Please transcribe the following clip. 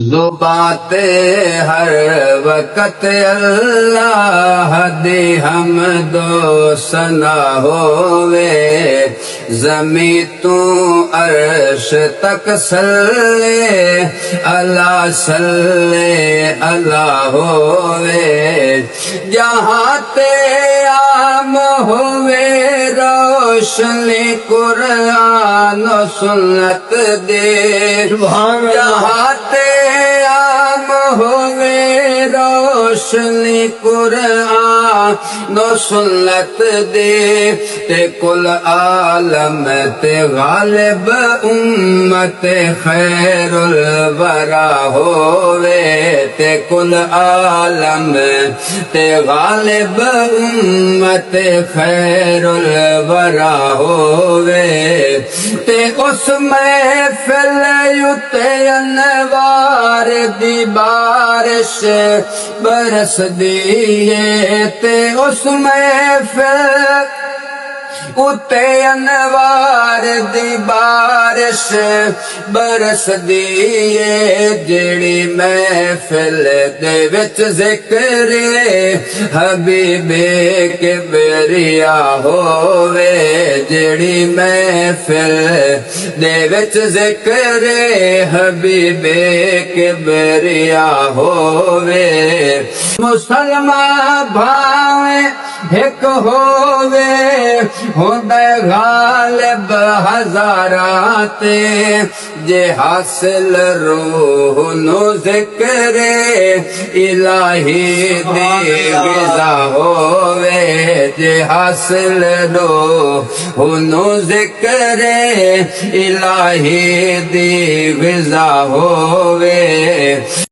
ज़ुबाते हर वक़्त अल्लाह दी हमदो सना होवे, ज़मी तू अर्श तक सल्ले अला होवे। जहाँ ते आम होवे रोशनी कुरान सुन्नत दे, जहाँ ते आम होवे रोशनी कुरान सुन्नत दे, ते कुल आलम ते गालिब उम्मत खैरुल वरा होवे, ते कुल आलम ते गालिब उम्मत खैरुल वरा होवे। ते उस महफिल युते अनवार दी बारिश बरस दिए, ते उस महफिल उते अनवार दी बारिश बरस दिए, जेड़ी महफिल दे विच ज़िक्र हबीबे किबरिया होवे, जेड़ी महफिल दे विच ज़िक्र हबीबे किबरिया होवे। मुसलमान भावे एक होवे होंदे गालिब हज़ारां ते, जे हासिल रूह नु ज़िक्र इलाही दी ग़िज़ा होवे, जे हासिल रूह नु ज़िक्र इलाही दी ग़िज़ा होवे।